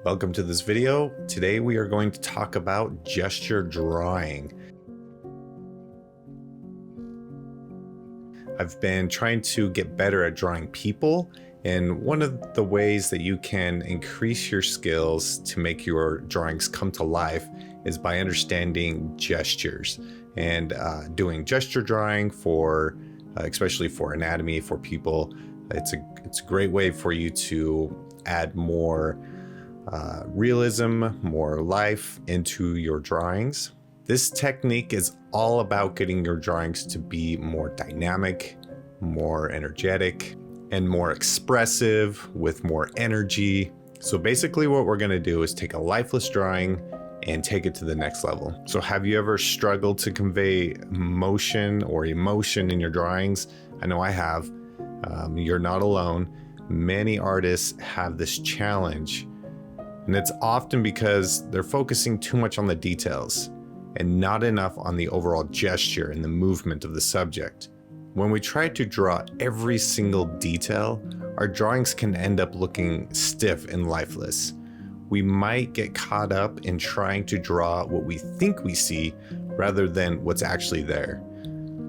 Welcome to this video. Today we are going to talk about gesture drawing. I've been trying to get better at drawing people, and one of the ways that you can increase your skills to make your drawings come to life is by understanding gestures and doing gesture drawing for especially for anatomy, for people. It's a great way for you to add more realism, more life into your drawings. This technique is all about getting your drawings to be more dynamic, more energetic, and more expressive with more energy. So basically what we're going to do is take a lifeless drawing and take it to the next level. So have you ever struggled to convey motion or emotion in your drawings? I know I have. You're not alone. Many artists have this challenge, and it's often because they're focusing too much on the details and not enough on the overall gesture and the movement of the subject. When we try to draw every single detail, our drawings can end up looking stiff and lifeless. We might get caught up in trying to draw what we think we see rather than what's actually there.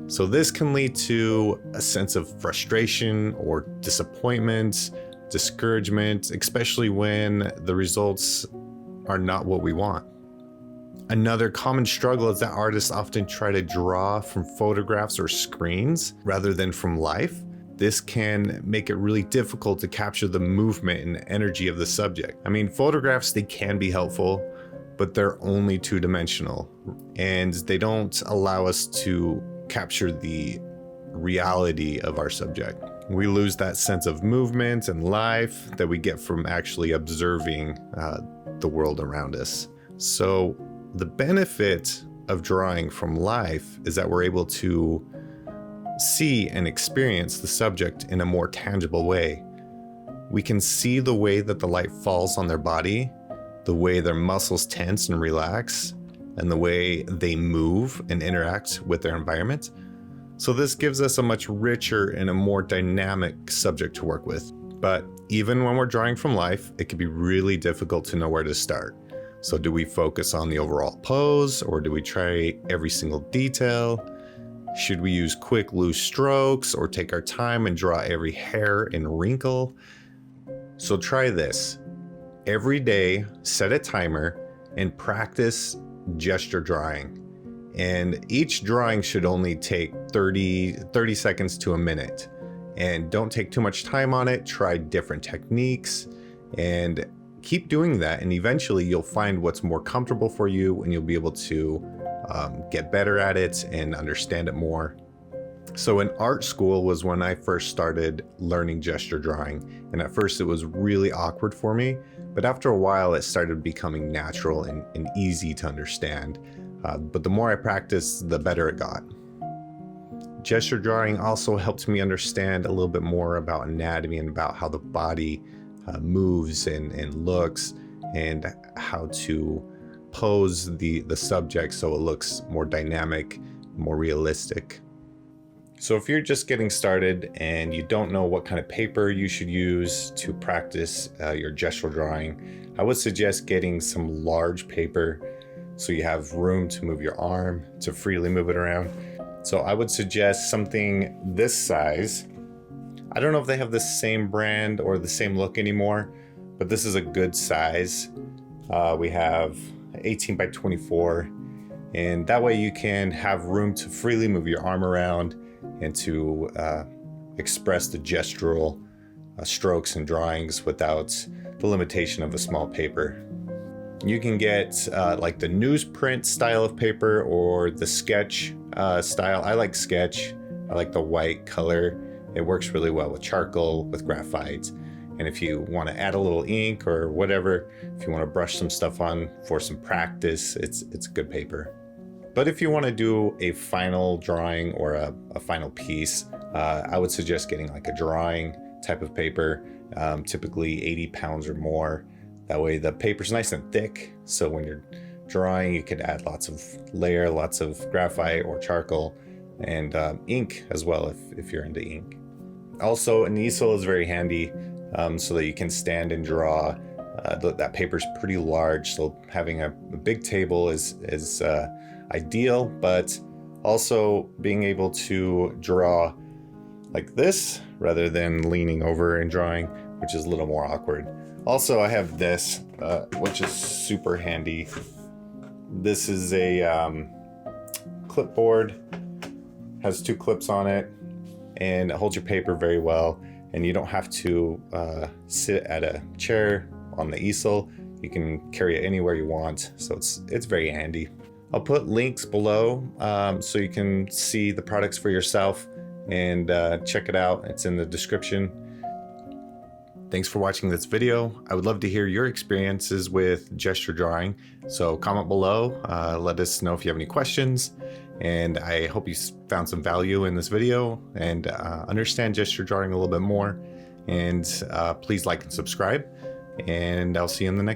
So this can lead to a sense of frustration or disappointment, discouragement, especially when the results are not what we want. Another common struggle is that artists often try to draw from photographs or screens rather than from life. This can make it really difficult to capture the movement and energy of the subject. I mean, photographs, they can be helpful, but they're only two-dimensional, and they don't allow us to capture the reality of our subject. We lose that sense of movement and life that we get from actually observing the world around us. So the benefit of drawing from life is that we're able to see and experience the subject in a more tangible way. We can see the way that the light falls on their body, the way their muscles tense and relax, and the way they move and interact with their environment. So this gives us a much richer and a more dynamic subject to work with. But even when we're drawing from life, it can be really difficult to know where to start. So do we focus on the overall pose, or do we try every single detail? Should we use quick, loose strokes, or take our time and draw every hair and wrinkle? So try this. Every day, set a timer and practice gesture drawing. And each drawing should only take 30 seconds to a minute. And don't take too much time on it. Try different techniques and keep doing that. And eventually you'll find what's more comfortable for you, and you'll be able to get better at it and understand it more. So in art school was when I first started learning gesture drawing. And at first it was really awkward for me, but after a while it started becoming natural and easy to understand. But the more I practiced, the better it got. Gesture drawing also helped me understand a little bit more about anatomy and about how the body moves and looks, and how to pose the subject so it looks more dynamic, more realistic. So if you're just getting started and you don't know what kind of paper you should use to practice your gesture drawing, I would suggest getting some large paper so you have room to move your arm, to freely move it around. So I would suggest something this size. I don't know if they have the same brand or the same look anymore, but this is a good size. We have 18 by 24, and that way you can have room to freely move your arm around and to express the gestural strokes and drawings without the limitation of a small paper. You can get like the newsprint style of paper or the sketch style. I like sketch. I like the white color. It works really well with charcoal, with graphite. And if you want to add a little ink or whatever, if you want to brush some stuff on for some practice, it's good paper. But if you want to do a final drawing or a final piece, I would suggest getting like a drawing type of paper, typically 80 pounds or more. That way the paper's nice and thick, so when you're drawing you could add lots of lots of graphite or charcoal, and ink as well if you're into ink. Also, an easel is very handy so that you can stand and draw That paper's pretty large, so having a big table is ideal, but also being able to draw like this rather than leaning over and drawing, which is a little more awkward. Also, I have this, which is super handy. This is a clipboard, has 2 clips on it, and it holds your paper very well, and you don't have to sit at a chair on the easel. You can carry it anywhere you want, so it's very handy. I'll put links below so you can see the products for yourself and check it out. It's in the description. Thanks for watching this video. I would love to hear your experiences with gesture drawing, so comment below. Let us know if you have any questions, and I hope you found some value in this video and understand gesture drawing a little bit more. And please like and subscribe, and I'll see you in the next